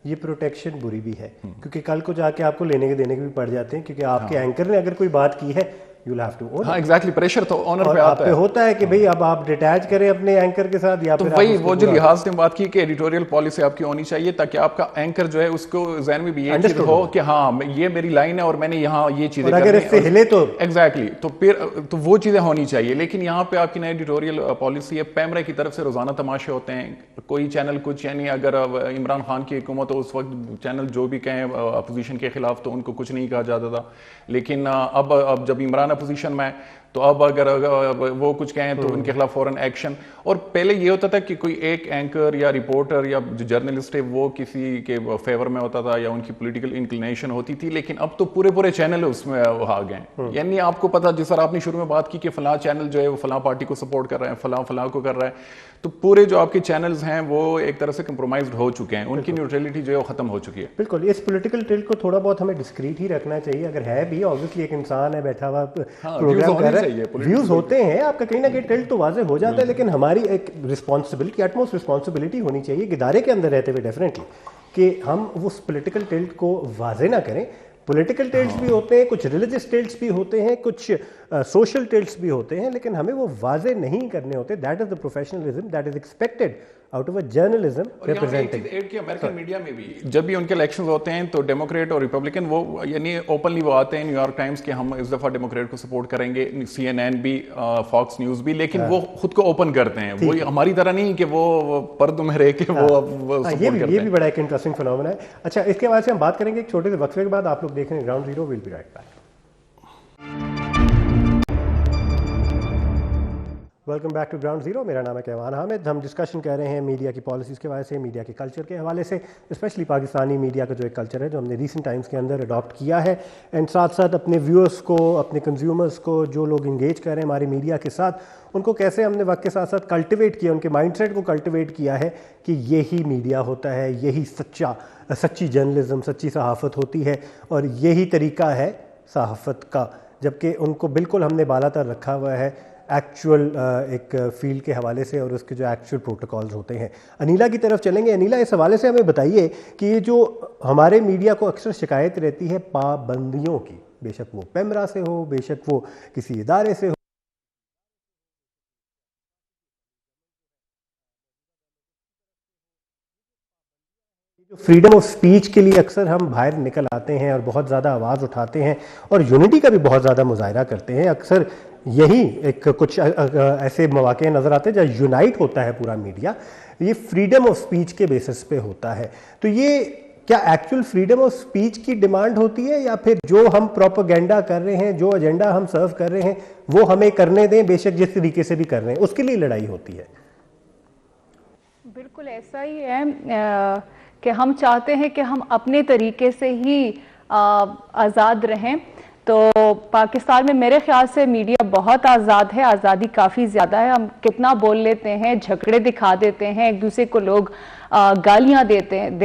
یہ پروٹیکشن بری بھی ہے, کیونکہ کل کو جا کے آپ کو لینے کے دینے کے بھی پڑ جاتے ہیں, کیونکہ آپ کے اینکر نے اگر کوئی بات کی ہے you'll have to own it. ہاں ایگزیکٹلی, پریشر تو آنر پہ آپ پہ ہوتا ہے کہ بھئی اب آپ ڈیٹیچ کریں اپنے اینکر کے ساتھ, یا تو وہی وہ جو لحاظ نے بات کی کہ ایڈیٹوریل پالیسی آپ کی ہونی چاہیے تاکہ آپ کا اینکر جو ہے اس کو ذہن میں بھی یہ چیز ہو کہ ہاں یہ میری لائن ہے اور میں نے یہاں یہ چیزیں اگر اس سے ہلے تو ایگزیکٹلی, تو پھر تو وہ چیزیں ہونی چاہیے. لیکن یہاں پہ آپ کی نئی ایڈیٹوریل پالیسی ہے, پیمرا کی طرف سے روزانہ تماشے ہوتے ہیں, کوئی چینل کچھ یعنی اگر عمران خان کی حکومت ہو اس وقت چینل جو بھی کہیں اپوزیشن کے خلاف تو ان کو کچھ نہیں کہا جاتا تھا, لیکن اب جب عمران اپوزیشن میں تو اب اگر وہ کچھ کہیں تو ان کے خلاف فوراً ایکشن. اور پہلے یہ ہوتا تھا کہ کوئی ایک اینکر یا رپورٹر یا جو جرنلسٹ ہے وہ کسی کے فیور میں ہوتا تھا یا ان کی پولیٹیکل انکلینیشن ہوتی تھی, لیکن اب تو پورے چینل اس میں آ گئے. یعنی آپ کو پتا, جس طرح آپ نے شروع میں بات کی کہ فلاں چینل جو ہے وہ فلاں پارٹی کو سپورٹ کر رہے ہیں, فلاں کو کر رہا ہے, تو پورے جو آپ کے چینلز ہیں وہ ایک طرح سے کمپرومائزڈ ہو چکے ہیں, ان کی نیوٹرلٹی جو ہے وہ ختم ہو چکی ہے. بالکل, اس پولیٹیکل ٹلٹ کو تھوڑا بہت ہمیں ڈسکریٹ ہی رکھنا چاہیے. اگر ہے بھی obviously ایک انسان ہے بیٹھا ہوا پروگرام کر رہا ہے, ویوز ہوتے ہیں, آپ کا کہیں نہ کہیں ٹلٹ تو واضح ہو جاتا ہے, لیکن ہماری ایک رسپانسبلٹی, ایٹموسٹ رسپانسبلٹی ہونی چاہیے ادارے کے اندر رہتے ہوئے ڈیفینیٹلی, کہ ہم اس پولیٹیکل ٹلٹ کو واضح نہ کریں. پولیٹیکل ٹلٹس بھی ہوتے ہیں, کچھ ریلیجس ٹلٹس بھی ہوتے ہیں, کچھ سوشل ٹلٹس بھی ہوتے ہیں, لیکن ہمیں وہ واضح نہیں کرنے ہوتے. That is the professionalism that is expected out of a journalism representing. Add کیا امریکن میڈیا میں بھی جب بھی ان کے الیکشنز ہوتے ہیں تو ڈیموکریٹ اور ریپبلکن وہ یعنی اوپنلی وہ آتے ہیں نیو یارک ٹائمز کہ ہم اس دفعہ ڈیموکریٹ کو سپورٹ کریں گے, CNN بھی, فاکس نیوز بھی, لیکن وہ خود کو اوپن کرتے ہیں. وہ ہماری طرح نہیں کہ وہ پردوں میں رہ کے وہ سپورٹ کرتے ہیں. یہ بھی بڑا ایک انٹرسٹنگ فنومنا ہے. اچھا, اس کے بعد سے ہم بات کریں گے ایک چھوٹے سے وقفے کے بعد. آپ لوگ دیکھ رہے ہیں ground zero, we'll be right back. Welcome back to ground zero. میرا نام ہے کیوان حامد. ہم ڈسکشن کر رہے ہیں میڈیا کی پالیسیز کے حوالے سے, میڈیا کے کلچر کے حوالے سے, اسپیشلی پاکستانی میڈیا کا جو ایک کلچر ہے جو ہم نے ریسنٹ ٹائمز کے اندر اڈاپٹ کیا ہے, اینڈ ساتھ ساتھ اپنے ویورس کو, اپنے کنزیومرس کو, جو لوگ انگیج کر رہے ہیں ہماری میڈیا کے ساتھ, ان کو کیسے ہم نے وقت کے ساتھ ساتھ کلٹیویٹ کیا, ان کے مائنڈ سیٹ کو کلٹیویٹ کیا ہے کہ یہی میڈیا ہوتا ہے, یہی سچی جرنلزم, سچی صحافت ہوتی ہے, اور یہی طریقہ ہے صحافت کا. جبکہ ان کو بالکل ہم نے بالا تر رکھا ہوا ہے ایکچول ایک فیلڈ کے حوالے سے, اور اس کے جو ایکچول پروٹوکالز ہوتے ہیں. انیلا کی طرف چلیں گے. انیلا, اس حوالے سے ہمیں بتائیے کہ یہ جو ہمارے میڈیا کو اکثر شکایت رہتی ہے پابندیوں کی, بے شک وہ پیمرا سے ہو, بے شک وہ کسی ادارے سے ہو, فریڈم آف سپیچ کے لیے اکثر ہم باہر نکل آتے ہیں اور بہت زیادہ آواز اٹھاتے ہیں اور یونٹی کا بھی بہت زیادہ مظاہرہ کرتے ہیں. اکثر یہی ایک کچھ ایسے مواقع نظر آتے ہیں جہاں یونائٹ ہوتا ہے پورا میڈیا, یہ فریڈم آف سپیچ کے بیسس پہ ہوتا ہے. تو یہ کیا ایکچول فریڈم آف سپیچ کی ڈیمانڈ ہوتی ہے, یا پھر جو ہم پروپیگنڈا کر رہے ہیں, جو ایجنڈا ہم سرو کر رہے ہیں وہ ہمیں کرنے دیں, بے شک جس طریقے سے بھی کر رہے ہیں, اس کے لیے لڑائی ہوتی ہے؟ بالکل ایسا ہی ہے کہ ہم چاہتے ہیں کہ ہم اپنے طریقے سے ہی آزاد رہیں. تو پاکستان میں میرے خیال سے میڈیا بہت آزاد ہے, آزادی کافی زیادہ ہے. ہم کتنا بول لیتے ہیں, جھگڑے دکھا دیتے ہیں, ایک دوسرے کو لوگ گالیاں دے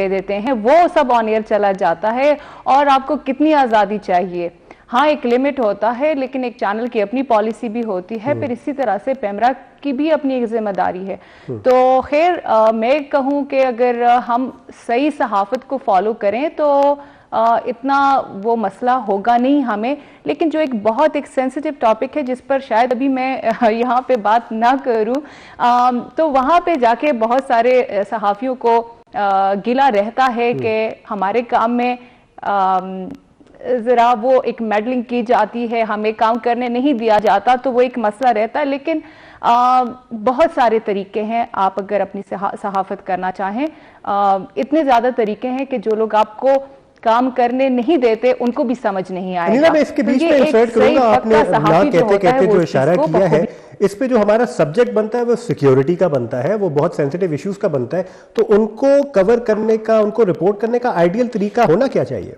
دیتے ہیں, وہ سب آن ایئر چلا جاتا ہے. اور آپ کو کتنی آزادی چاہیے؟ ہاں ایک لمٹ ہوتا ہے, لیکن ایک چینل کی اپنی پالیسی بھی ہوتی ہے. پھر اسی طرح سے پیمرا کی بھی اپنی ایک ذمہ داری ہے. تو خیر میں کہوں کہ اگر ہم صحیح صحافت کو فالو کریں تو اتنا وہ مسئلہ ہوگا نہیں ہمیں. لیکن جو ایک بہت ایک سینسیٹیو ٹاپک ہے جس پر شاید ابھی میں یہاں پہ بات نہ کروں, تو وہاں پہ جا کے بہت سارے صحافیوں کو گلہ رہتا ہے کہ ہمارے کام میں ذرا وہ ایک میڈلنگ کی جاتی ہے, ہمیں کام کرنے نہیں دیا جاتا, تو وہ ایک مسئلہ رہتا ہے. لیکن بہت سارے طریقے ہیں آپ اگر اپنی صحافت کرنا چاہیں. اتنے زیادہ طریقے ہیں کہ جو لوگ آپ کو کام کرنے نہیں دیتے ان کو بھی سمجھ نہیں آئے گا. میں اس کے بیچ میں انسرٹ کروں گا, آپ نے کہتے کہتے جو اشارہ کیا ہے, اس پہ جو ہمارا سبجیکٹ بنتا ہے وہ سیکیورٹی کا بنتا ہے, وہ بہت سینسیٹیو ایشوز کا بنتا ہے. تو ان کو کور کرنے کا, ان کو رپورٹ کرنے کا آئیڈیل طریقہ ہونا کیا چاہیے؟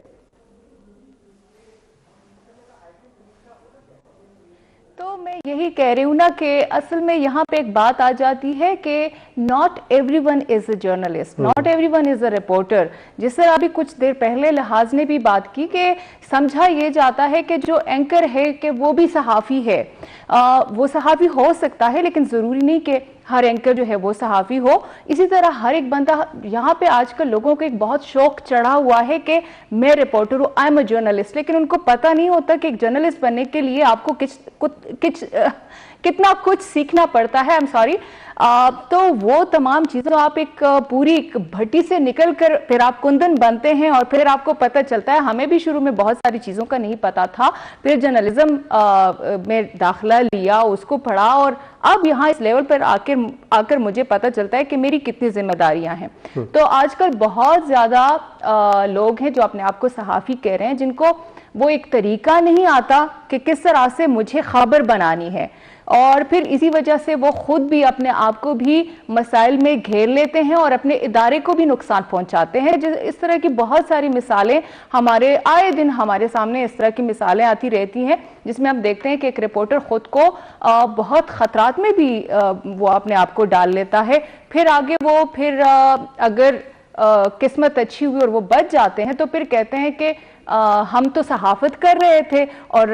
تو میں یہی کہہ رہی ہوں نا کہ اصل میں یہاں پہ ایک بات آ جاتی ہے کہ not everyone is a journalist, not everyone is a reporter. جس طرح ابھی کچھ دیر پہلے لحاظ نے بھی بات کی کہ سمجھا یہ جاتا ہے کہ جو اینکر ہے کہ وہ بھی صحافی ہے. وہ صحافی ہو سکتا ہے لیکن ضروری نہیں کہ ہر اینکر جو ہے وہ صحافی ہو. اسی طرح ہر ایک بندہ, یہاں پہ آج کل لوگوں کو ایک بہت شوق چڑھا ہوا ہے کہ میں رپورٹر ہوں, آئی ایم اے جرنلسٹ, لیکن ان کو پتہ نہیں ہوتا کہ ایک جرنلسٹ بننے کے لیے آپ کو کتنا کچھ سیکھنا پڑتا ہے. I'm sorry. تو وہ تمام چیزیں آپ ایک پوری بھٹی سے نکل کر پھر آپ کندن بنتے ہیں, اور پھر آپ کو پتہ چلتا ہے. ہمیں بھی شروع میں بہت ساری چیزوں کا نہیں پتا تھا, پھر جرنلزم میں داخلہ لیا, اس کو پڑھا, اور اب یہاں اس لیول پر آ کر مجھے پتہ چلتا ہے کہ میری کتنی ذمہ داریاں ہیں. تو آج کل بہت زیادہ لوگ ہیں جو اپنے آپ کو صحافی کہہ رہے ہیں, جن کو وہ ایک طریقہ نہیں آتا کہ کس طرح سے مجھے خبر بنانی ہے, اور پھر اسی وجہ سے وہ خود بھی اپنے آپ کو بھی مسائل میں گھیر لیتے ہیں اور اپنے ادارے کو بھی نقصان پہنچاتے ہیں. اس طرح کی بہت ساری مثالیں ہمارے آئے دن ہمارے سامنے اس طرح کی مثالیں آتی رہتی ہیں, جس میں ہم دیکھتے ہیں کہ ایک رپورٹر خود کو بہت خطرات میں بھی وہ اپنے آپ کو ڈال لیتا ہے. پھر آگے وہ پھر اگر قسمت اچھی ہوئی اور وہ بچ جاتے ہیں تو پھر کہتے ہیں کہ ہم تو صحافت کر رہے تھے اور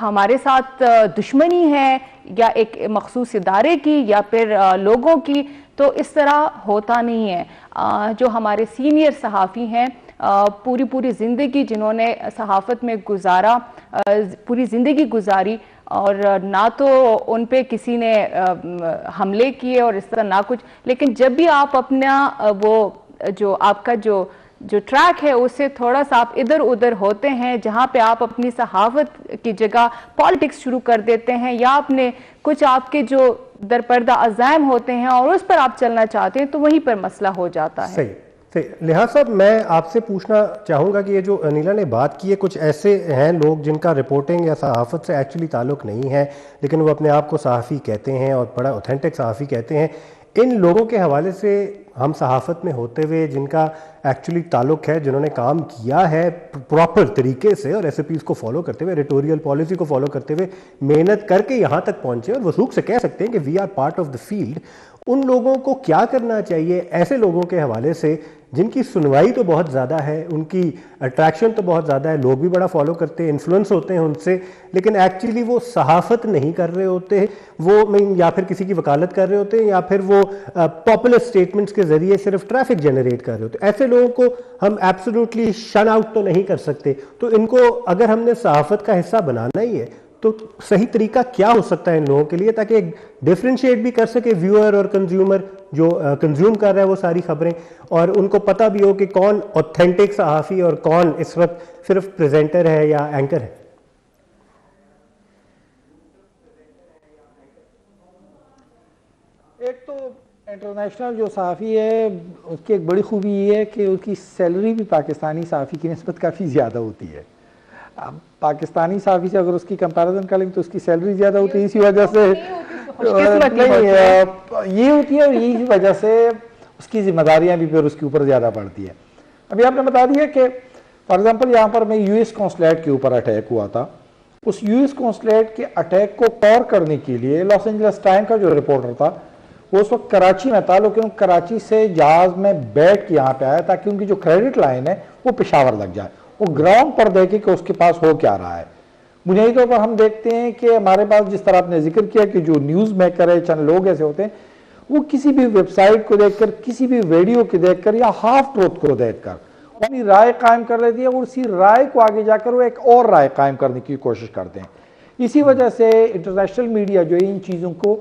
ہمارے ساتھ دشمنی ہے, یا ایک مخصوص ادارے کی یا پھر لوگوں کی. تو اس طرح ہوتا نہیں ہے. جو ہمارے سینئر صحافی ہیں, پوری زندگی جنہوں نے صحافت میں گزارا, پوری زندگی گزاری, اور نہ تو ان پہ کسی نے حملے کیے اور اس طرح نہ کچھ, لیکن جب بھی آپ اپنا وہ جو آپ کا جو ٹریک ہے اس سے تھوڑا سا آپ ادھر ادھر ہوتے ہیں, جہاں پہ آپ اپنی صحافت کی جگہ پالیٹکس شروع کر دیتے ہیں, یا اپنے کچھ آپ کے جو درپردہ عزائم ہوتے ہیں اور اس پر آپ چلنا چاہتے ہیں, تو وہیں پر مسئلہ ہو جاتا ہے. صحیح. لحاظ صاحب, میں آپ سے پوچھنا چاہوں گا کہ یہ جو انیلا نے بات کی ہے, کچھ ایسے ہیں لوگ جن کا رپورٹنگ یا صحافت سے ایکچولی تعلق نہیں ہے, لیکن وہ اپنے آپ کو صحافی کہتے ہیں اور بڑا اوتھینٹک صحافی کہتے ہیں. ان لوگوں کے حوالے سے ہم صحافت میں ہوتے ہوئے جن کا ایکچولی تعلق ہے, جنہوں نے کام کیا ہے پراپر طریقے سے اور ایس او پیز کو فالو کرتے ہوئے, ایڈیٹوریل پالیسی کو فالو کرتے ہوئے, محنت کر کے یہاں تک پہنچے اور وثوق سے کہہ سکتے ہیں کہ we are part of the field, ان لوگوں کو کیا کرنا چاہیے ایسے لوگوں کے حوالے سے جن کی سنوائی تو بہت زیادہ ہے, ان کی اٹریکشن تو بہت زیادہ ہے, لوگ بھی بڑا فالو کرتے ہیں, انفلوئنس ہوتے ہیں ان سے, لیکن ایکچولی وہ صحافت نہیں کر رہے ہوتے, وہ یا پھر کسی کی وکالت کر رہے ہوتے ہیں, یا پھر وہ پاپولر اسٹیٹمنٹس کے ذریعے صرف ٹریفک جنریٹ کر رہے ہوتے ہیں. ایسے لوگوں کو ہم ایبسولوٹلی شن آؤٹ تو نہیں کر سکتے. تو ان کو اگر ہم نے صحافت کا حصہ بنانا ہی ہے تو صحیح طریقہ کیا ہو سکتا ہے ان لوگوں کے لیے, تاکہ ایک ڈیفرینشیٹ بھی کر سکے ویور اور کنزیومر جو کنزیوم کر رہا ہے وہ ساری خبریں, اور ان کو پتہ بھی ہو کہ کون اوتھینٹک صحافی اور کون اس وقت صرف پریزنٹر ہے یا اینکر ہے. ایک تو انٹرنیشنل جو صحافی ہے اس کی ایک بڑی خوبی یہ ہے کہ اس کی سیلری بھی پاکستانی صحافی کی نسبت کافی زیادہ ہوتی ہے. پاکستانی صحافی سے اگر اس کی کمپیریزن کریں تو اس کی سیلری زیادہ ہوتی ہے, اسی وجہ سے یہ ہوتی ہے, اور یہی وجہ سے اس کی ذمہ داریاں بھی پھر اس کے اوپر زیادہ پڑتی ہیں. ابھی آپ نے بتا دیا کہ فار ایگزامپل یہاں پر میں US قونصلیٹ کے اوپر اٹیک ہوا تھا. اس US قونصلیٹ کے اٹیک کو کور کرنے کے لیے لاس اینجلس ٹائم کا جو رپورٹر تھا وہ اس وقت کراچی میں تھا, لیکن کراچی سے جہاز میں بیٹھ کے یہاں پہ آیا تاکہ ان کی جو کریڈٹ لائن ہے وہ پشاور لگ جائے, وہ گراؤنڈ پر دیکھے کہ اس کے پاس ہو کیا رہا ہے. بنیادی طور پر ہم دیکھتے ہیں کہ ہمارے پاس جس طرح آپ نے ذکر کیا کہ جو نیوز میکر ہے, چند لوگ ایسے ہوتے ہیں وہ کسی بھی ویب سائٹ کو دیکھ کر, کسی بھی ویڈیو کو دیکھ کر یا ہاف ٹروتھ کو دیکھ کر اپنی رائے قائم کر لیتی ہے, اور اسی رائے کو آگے جا کر وہ ایک اور رائے قائم کرنے کی کوشش کرتے ہیں. اسی وجہ سے انٹرنیشنل میڈیا جو ہے ان چیزوں کو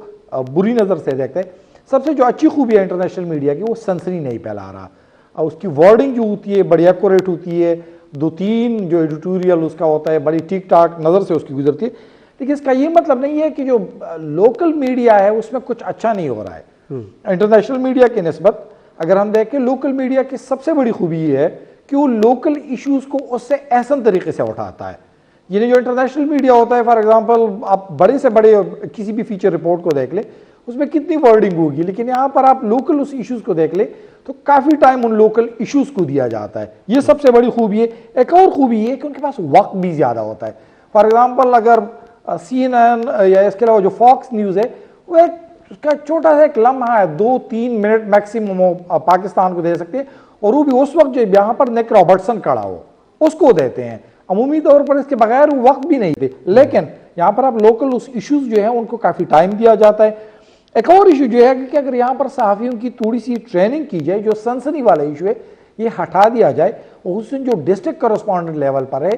بری نظر سے دیکھتے ہیں. سب سے جو اچھی خوبی ہے انٹرنیشنل میڈیا کی وہ سنسنی نہیں پھیلا رہا, اس کی ورڈنگ جو ہوتی ہے بڑی ایکوریٹ ہوتی ہے, 2-3 جو ایڈیٹوریل اس کا ہوتا ہے بڑی ٹھیک ٹھاک نظر سے اس کی گزرتی ہے. لیکن اس کا یہ مطلب نہیں ہے کہ جو لوکل میڈیا ہے اس میں کچھ اچھا نہیں ہو رہا ہے. انٹرنیشنل میڈیا کی نسبت اگر ہم دیکھیں لوکل میڈیا کی سب سے بڑی خوبی یہ ہے کہ وہ لوکل ایشوز کو اس سے احسن طریقے سے اٹھاتا ہے. یعنی جو انٹرنیشنل میڈیا ہوتا ہے فار ایگزامپل آپ بڑے سے بڑے کسی بھی فیچر رپورٹ کو دیکھ لیں اس میں کتنی ورڈنگ ہوگی, لیکن یہاں پر آپ لوکل اس ایشوز کو دیکھ لیں تو کافی ٹائم ان لوکل ایشوز کو دیا جاتا ہے. یہ سب سے بڑی خوبی ہے. ایک اور خوبی یہ ہے کہ ان کے پاس وقت بھی زیادہ ہوتا ہے. فار ایگزامپل اگر CNN یا اس کے علاوہ جو فاکس نیوز ہے وہ اس کا چھوٹا سا ایک لمحہ ہے, 2-3 منٹ میکسیمم پاکستان کو دے سکتے ہیں, اور وہ بھی اس وقت جو یہاں پر نک رابرٹسن کھڑا ہو اس کو دیتے ہیں. عمومی طور پر اس کے بغیر وہ وقت بھی نہیں دے, لیکن یہاں پر آپ لوکل اس ایشوز جو ہیں ان کو کافی ٹائم دیا جاتا ہے. ایک اور ایشو جو ہے کہ اگر یہاں پر صحافیوں کی تھوڑی سی ٹریننگ کی جائے, جو سنسنی والا ایشو ہے یہ ہٹا دیا جائے, اور اس جو ڈسٹرکٹ کرسپونڈنٹ لیول پر ہے.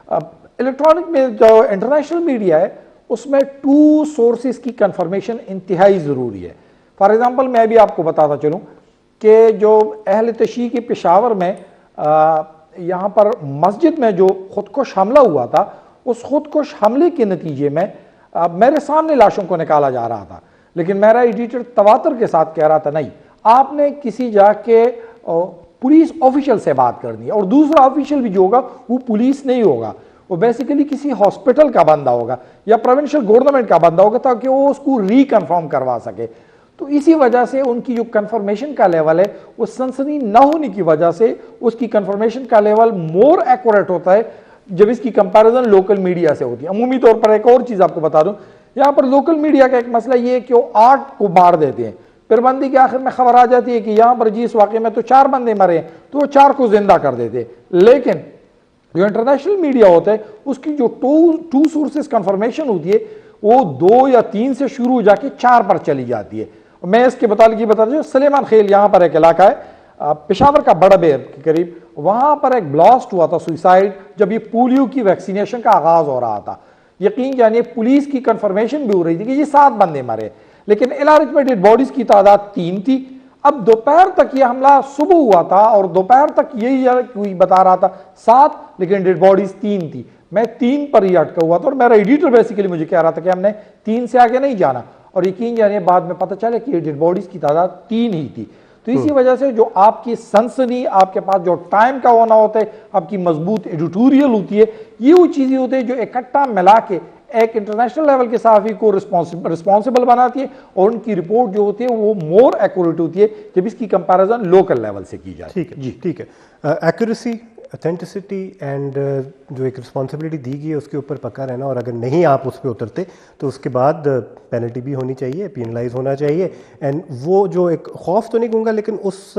الیکٹرانک میں جو انٹرنیشنل میڈیا ہے اس میں 2 سورسز کی کنفرمیشن انتہائی ضروری ہے. فار ایگزامپل میں بھی آپ کو بتاتا چلوں کہ جو اہل تشیع کی پشاور میں یہاں پر مسجد میں جو خودکش حملہ ہوا تھا, اس خودکش حملے کے نتیجے میں میرے سامنے لاشوں کو نکالا جا رہا تھا, لیکن میرا ایڈیٹر تواتر کے ساتھ کہہ رہا تھا نہیں, آپ نے کسی جا کے پولیس آفیشل سے بات کرنی ہے, اور دوسرا آفیشل بھی جو ہوگا وہ پولیس نہیں ہوگا, وہ بیسیکلی کسی ہاسپٹل کا بندہ ہوگا یا پروونشل گورنمنٹ کا بندہ ہوگا تاکہ وہ اس کو ری کنفرم کروا سکے. تو اسی وجہ سے ان کی جو کنفرمیشن کا لیول ہے وہ سنسنی نہ ہونے کی وجہ سے اس کی کنفرمیشن کا لیول مور ایکوریٹ ہوتا ہے جب اس کی کمپیریزن لوکل میڈیا سے ہوتی ہے. عمومی طور پر ایک اور چیز آپ کو بتا دوں, یہاں پر لوکل میڈیا کا ایک مسئلہ یہ ہے کہ وہ 8 کو مار دیتے ہیں, پھر بندی کے آخر میں خبر آ جاتی ہے کہ یہاں پر جی اس واقعے میں تو 4 بندے مرے ہیں, تو وہ 4 کو زندہ کر دیتے ہیں. لیکن جو انٹرنیشنل میڈیا ہوتا ہے اس کی جو 2 سورسز کنفرمیشن ہوتی ہے وہ 2 یا 3 سے شروع ہو جا کے 4 پر چلی جاتی ہے. میں اس کے متعلق یہ بتا دوں, سلیمان خیل یہاں پر ایک علاقہ ہے پشاور کا بڑا بیر کے قریب, وہاں پر ایک بلاسٹ ہوا تھا سوئسائڈ جب یہ پولیو کی ویکسینیشن کا آغاز ہو رہا تھا. یقین جانیے پولیس کی کنفرمیشن بھی ہو رہی تھی کہ یہ 7 بندے مرے, لیکن LRH میں ڈیڈ باڈیز کی تعداد 3 تھی. اب دوپہر تک یہ حملہ صبح ہوا تھا اور دوپہر تک یہی بتا رہا تھا 7, لیکن ڈیڈ باڈیز 3 تھی. میں 3 پر ہی اٹکا ہوا تھا, اور میرا ایڈیٹر بیسیکلی مجھے کہہ رہا تھا کہ ہم نے 3 سے آگے نہیں جانا, اور یقین جانیے بعد میں پتہ چلا کہ یہ ڈیڈ باڈیز کی تعداد 3 ہی تھی. تو اسی وجہ سے جو آپ کی سنسنی, آپ کے پاس جو ٹائم کا ہونا ہوتا ہے, آپ کی مضبوط ایڈیٹوریل ہوتی ہے, یہ وہ چیزیں ہوتی ہیں جو اکٹھا ملا کے ایک انٹرنیشنل لیول کے صحافی کو رسپانسبل بناتی ہے, اور ان کی رپورٹ جو ہوتی ہے وہ مور ایکوریٹ ہوتی ہے جب اس کی کمپیریزن لوکل لیول سے کی جائے. ٹھیک ہے جی, ٹھیک ہے. ایکوریسی, اتھینٹسٹی اینڈ جو ایک رسپانسبلٹی دی گئی ہے اس کے اوپر پکا رہنا, اور اگر نہیں آپ اس پہ اترتے تو اس کے بعد پینلٹی بھی ہونی چاہیے, پینلائز ہونا چاہیے. اینڈ وہ جو ایک خوف تو نہیں کہوں گا, لیکن اس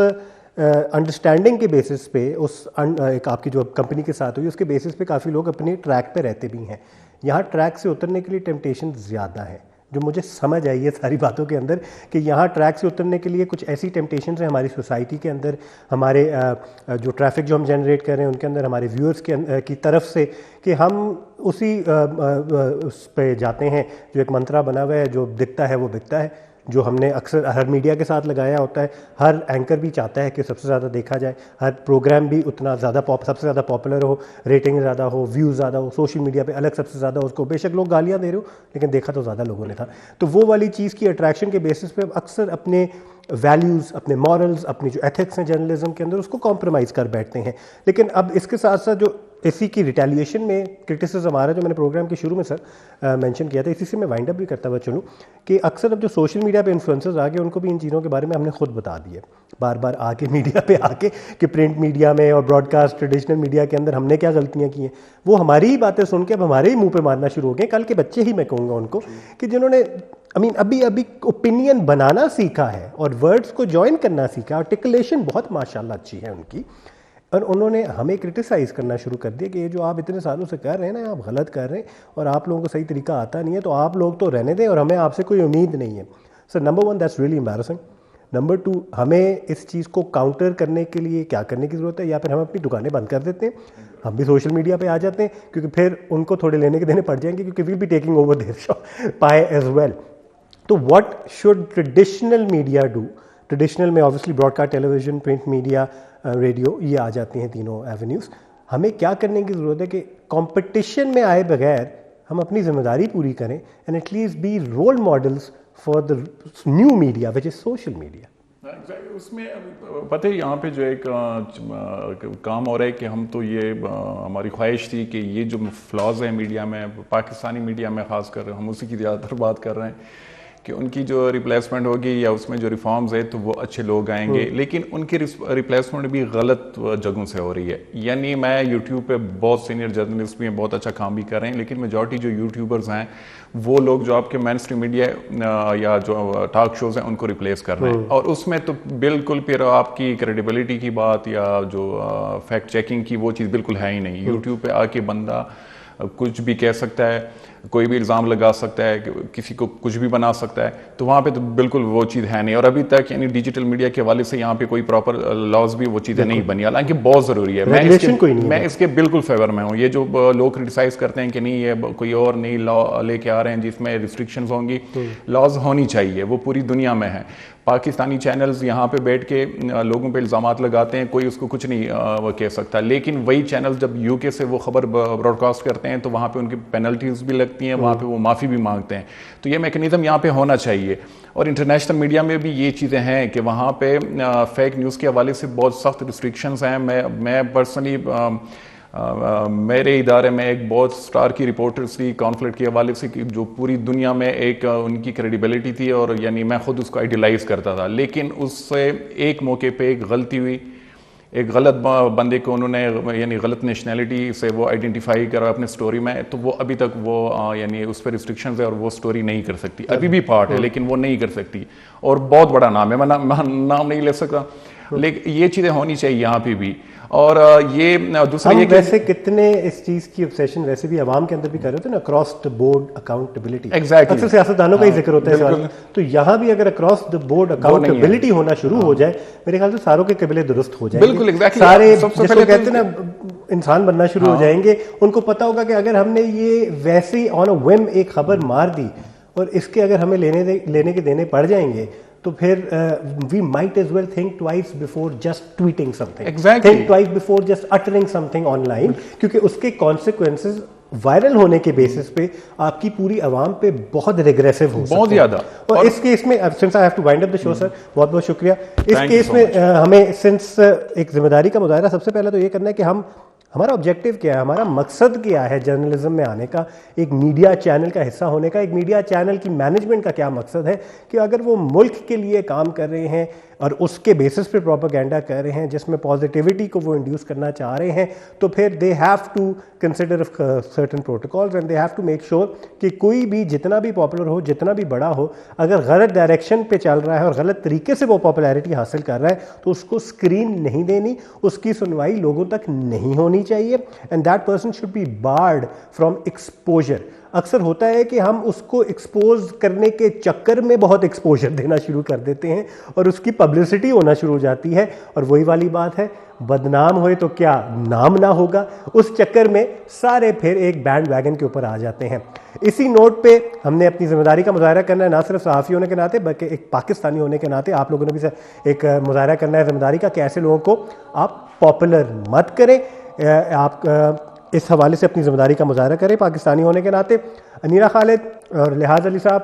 انڈرسٹینڈنگ کے بیسس پہ, اس ایک آپ کی جو کمپنی کے ساتھ ہوئی اس کے بیسس پہ کافی لوگ اپنی ٹریک پہ رہتے بھی ہیں. یہاں ٹریک سے اترنے کے لیے ٹیمپٹیشن زیادہ ہیں, جو مجھے سمجھ آئی ہے ساری باتوں کے اندر, کہ یہاں ٹریک سے اترنے کے لیے کچھ ایسی ٹیمپٹیشنز ہیں ہماری سوسائٹی کے اندر, ہمارے جو ٹریفک جو ہم جنریٹ کر رہے ہیں ان کے اندر, ہمارے ویورز کی طرف سے, کہ ہم اسی اس پہ جاتے ہیں جو ایک منترا بنا ہوا ہے, جو دکھتا ہے وہ بکتا ہے, جو ہم نے اکثر ہر میڈیا کے ساتھ لگایا ہوتا ہے. ہر اینکر بھی چاہتا ہے کہ سب سے زیادہ دیکھا جائے, ہر پروگرام بھی اتنا زیادہ سب سے زیادہ پاپولر ہو, ریٹنگ زیادہ ہو, ویوز زیادہ ہو, سوشل میڈیا پہ الگ سب سے زیادہ اس کو, بے شک لوگ گالیاں دے رہے ہو لیکن دیکھا تو زیادہ لوگوں نے تھا. تو وہ والی چیز کی اٹریکشن کے بیسس پہ اکثر اپنے ویلیوز, اپنے مورلز, اپنی جو ایتھکس ہیں جرنلزم کے اندر, اس کو کمپرومائز کر بیٹھتے ہیں. لیکن اب اس کے ساتھ ساتھ جو اسی کی ریٹیلیشن میں کرٹیسزم آ رہا ہے جو میں نے پروگرام کے شروع میں سر مینشن کیا تھا, اسی سے میں وائنڈ اپ بھی کرتا ہوا چلوں کہ اکثر اب جو سوشل میڈیا پہ انفلوئنسرز آ گئے ان کو بھی ان چیزوں کے بارے میں ہم نے خود بتا دیے بار بار آ کے میڈیا پہ آ کے کہ پرنٹ میڈیا میں اور براڈ کاسٹ ٹریڈیشنل میڈیا کے اندر ہم نے کیا غلطیاں کی ہیں. وہ ہماری ہی باتیں سن کے اب ہمارے ہی منہ پہ مارنا شروع ہو گئے. کل کے بچے ہی میں کہوں گا ان کو کہ جنہوں نے ابھی اوپینین بنانا سیکھا ہے اور ورڈز کو جوائن کرنا سیکھا, آرٹیکولیشن بہت ماشاءاللہ اچھی ہے ان کی, اور انہوں نے ہمیں کرٹیسائز کرنا شروع کر دیا کہ یہ جو آپ اتنے سالوں سے کر رہے ہیں نا آپ غلط کر رہے ہیں اور آپ لوگوں کو صحیح طریقہ آتا نہیں ہے, تو آپ لوگ تو رہنے دیں اور ہمیں آپ سے کوئی امید نہیں ہے. Sir number 1 that's really embarrassing. Number 2 ہمیں اس چیز کو کاؤنٹر کرنے کے لیے کیا کرنے کی ضرورت ہے, یا پھر ہم اپنی دکانیں بند کر دیتے ہیں, ہم بھی سوشل میڈیا پہ آ جاتے ہیں کیونکہ پھر ان کو تھوڑے لینے کے دینے پڑ جائیں گے کیونکہ we'll be taking over their pie as well. تو what should traditional media do? Traditional میں obviously broadcast television, print media, radio, یہ آ جاتی ہیں تینوں ایونیوز. ہمیں کیا کرنے کی ضرورت ہے کہ کمپٹیشن میں آئے بغیر ہم اپنی ذمہ داری پوری کریں and at least be role models for the new media which is social media. اس میں پتہ ہے یہاں پہ جو ایک کام ہو رہا ہے کہ ہم تو یہ ہماری خواہش تھی کہ یہ جو فلاز ہیں میڈیا میں, پاکستانی میڈیا میں خاص کر ہم اسی کی زیادہ تر بات کر رہے ہیں کہ ان کی جو ریپلیسمنٹ ہوگی یا اس میں جو ریفارمز ہے تو وہ اچھے لوگ آئیں گے, لیکن ان کی ریپلیسمنٹ بھی غلط جگہوں سے ہو رہی ہے. یعنی میں یوٹیوب پہ بہت سینئر جرنلسٹ بھی ہیں, بہت اچھا کام بھی کر رہے ہیں, لیکن میجورٹی جو یوٹیوبرز ہیں وہ لوگ جو آپ کے مین اسٹریم میڈیا یا جو ٹاک شوز ہیں ان کو ریپلیس کر رہے ہیں, اور اس میں تو بالکل پھر آپ کی کریڈیبلٹی کی بات یا جو فیکٹ چیکنگ کی وہ چیز بالکل ہے ہی نہیں. یوٹیوب پہ آ کے بندہ کچھ بھی کہہ سکتا ہے, کوئی بھی الزام لگا سکتا ہے, کسی کو کچھ بھی بنا سکتا ہے, تو وہاں پہ تو بالکل وہ چیز ہے نہیں. اور ابھی تک یعنی ڈیجیٹل میڈیا کے حوالے سے یہاں پہ کوئی پراپر لاز بھی وہ چیزیں نہیں بنی, حالانکہ بہت ضروری ہے. میں اس کے بالکل فیور میں ہوں. یہ جو لوگ کرٹیسائز کرتے ہیں کہ نہیں یہ کوئی اور نئی لا لے کے آ رہے ہیں جس میں ریسٹرکشنز ہوں گی, لاز ہونی چاہیے, وہ پوری دنیا میں ہے. پاکستانی چینلز یہاں پہ بیٹھ کے لوگوں پہ الزامات لگاتے ہیں, کوئی اس کو کچھ نہیں وہ کہہ سکتا, لیکن وہی چینلز جب یو کے سے وہ خبر براڈ کاسٹ کرتے ہیں تو وہاں پہ ان کی پینلٹیز بھی لگتی ہیں, وہاں پہ وہ معافی بھی مانگتے ہیں. تو یہ میکنزم یہاں پہ ہونا چاہیے. اور انٹرنیشنل میڈیا میں بھی یہ چیزیں ہیں کہ وہاں پہ فیک نیوز کے حوالے سے بہت سخت ریسٹرکشنز ہیں. میں پرسنلی میرے ادارے میں ایک بہت سٹار کی رپورٹرز تھی کانفلکٹ کے حوالے سے جو پوری دنیا میں ایک ان کی کریڈیبلٹی تھی, اور یعنی میں خود اس کو آئیڈیلائز کرتا تھا, لیکن اس سے ایک موقع پہ ایک غلطی ہوئی, ایک غلط بندے کو انہوں نے یعنی غلط نیشنلٹی سے وہ آئیڈینٹیفائی کرا اپنے سٹوری میں, تو وہ ابھی تک وہ یعنی اس پہ ریسٹرکشنز ہے اور وہ سٹوری نہیں کر سکتی. ابھی بھی پارٹ ہے لیکن وہ نہیں کر سکتی, اور بہت بڑا نام ہے, میں نام نہیں لے سکتا, لیکن یہ چیزیں ہونی چاہیے یہاں پہ بھی. اور یہ دوسرا یہ ویسے کتنے اس چیز کی obsession ویسے بھی عوام کے اندر بھی کر رہے ہوتے ہیں نا, اکراس دا بورڈ اکاؤنٹیبلٹی. اکثر سیاستدانوں کا ہی ذکر ہوتا ہے, تو یہاں بھی اگر اکراس دا بورڈ اکاؤنٹیبلٹی ہونا شروع ہو جائے, میرے خیال سے ساروں کے قبلے درست ہو جائیں گے. بالکل سارے جس کو کہتے ہیں نا انسان بننا شروع ہو جائیں گے. ان کو پتا ہوگا کہ اگر ہم نے یہ ویسے آن اے ویم ایک خبر مار دی اور اس کے اگر ہمیں لینے کے دینے پڑ جائیں گے, تو پھر we might as well think twice before just tweeting something. Exactly. Think twice before just uttering something online, کیونکہ اس کے consequences وائرل ہونے کے بیسس پہ آپ کی پوری عوام پہ بہت ریگریسو ہو سکتے ہیں. بہت زیادہ. اور اس کیس میں since I have to wind up the show sir, بہت بہت شکریہ. اس کیس میں ہمیں since ایک ذمہ داری کا مظاہرہ سب سے پہلے تو یہ کرنا ہے کہ ہمارا آبجیکٹو کیا ہے, ہمارا مقصد کیا ہے جرنلزم میں آنے کا, ایک میڈیا چینل کا حصہ ہونے کا. ایک میڈیا چینل کی مینجمنٹ کا کیا مقصد ہے کہ اگر وہ ملک کے لیے کام کر رہے ہیں اور اس کے بیسس پہ پروپیگنڈا کر رہے ہیں جس میں پازیٹیوٹی کو وہ انڈیوس کرنا چاہ رہے ہیں, تو پھر they have to consider certain protocols and they have to make sure کہ کوئی بھی جتنا بھی پاپولر ہو, جتنا بھی بڑا ہو, اگر غلط ڈائریکشن پہ چل رہا ہے اور غلط طریقے سے وہ پاپولیرٹی حاصل کر رہا ہے تو اس کو اسکرین نہیں دینی, اس کی سنوائی لوگوں تک نہیں ہونی چاہیے. And that person should be barred from exposure. اکثر ہوتا ہے کہ ہم اس کو ایکسپوز کرنے کے چکر میں بہت ایکسپوجر دینا شروع کر دیتے ہیں اور اس کی پبلسٹی ہونا شروع ہو جاتی ہے, اور وہی والی بات ہے بدنام ہوئے تو کیا نام نہ ہوگا. اس چکر میں سارے پھر ایک بینڈ ویگن کے اوپر آ جاتے ہیں. اسی نوٹ پہ ہم نے اپنی ذمہ داری کا مظاہرہ کرنا ہے, نہ صرف صحافی ہونے کے ناطے بلکہ ایک پاکستانی ہونے کے ناطے. آپ لوگوں نے بھی ایک مظاہرہ کرنا ہے ذمہ داری کا کہ ایسے لوگوں کو آپ پاپولر مت کریں. آپ اس حوالے سے اپنی ذمہ داری کا مظاہرہ کریں پاکستانی ہونے کے ناطے. انیرہ خالد اور لحاظ علی صاحب,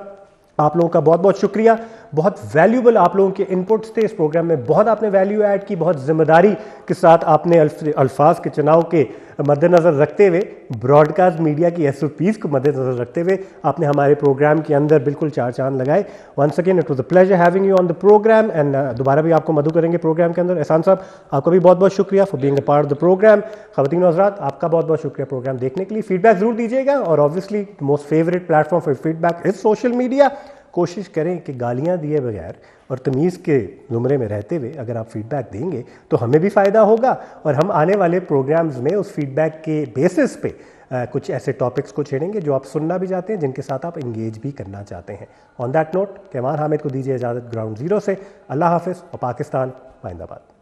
آپ لوگوں کا بہت بہت شکریہ. بہت ویلیوبل آپ لوگوں کے انپٹس تھے اس پروگرام میں, بہت آپ نے ویلیو ایڈ کی, بہت ذمہ داری کے ساتھ آپ نے الفاظ کے چناؤ کے مد نظر رکھتے ہوئے, براڈ کاسٹ میڈیا کی SOPs کو مد نظر رکھتے ہوئے آپ نے ہمارے پروگرام کے اندر بالکل چار چاند لگائے. Once again it was a pleasure having you on the programme, and دوبارہ بھی آپ کو مدعو کریں گے پروگرام کے اندر. احسان صاحب آپ کا بھی بہت بہت شکریہ for being a part of the programme. خواتین و حضرات آپ کا بہت بہت شکریہ پروگرام دیکھنے کے لیے. فیڈ بیک ضرور دیجیے گا, اور obviously most favourite platform for feedback is social media. کوشش کریں کہ گالیاں دیے بغیر اور تمیز کے زمرے میں رہتے ہوئے اگر آپ فیڈ بیک دیں گے تو ہمیں بھی فائدہ ہوگا, اور ہم آنے والے پروگرامز میں اس فیڈ بیک کے بیسس پہ کچھ ایسے ٹاپکس کو چھیڑیں گے جو آپ سننا بھی چاہتے ہیں, جن کے ساتھ آپ انگیج بھی کرنا چاہتے ہیں. آن دیٹ نوٹ کیوان حامد کو دیجیے اجازت گراؤنڈ زیرو سے. اللہ حافظ اور پاکستان زندہ باد.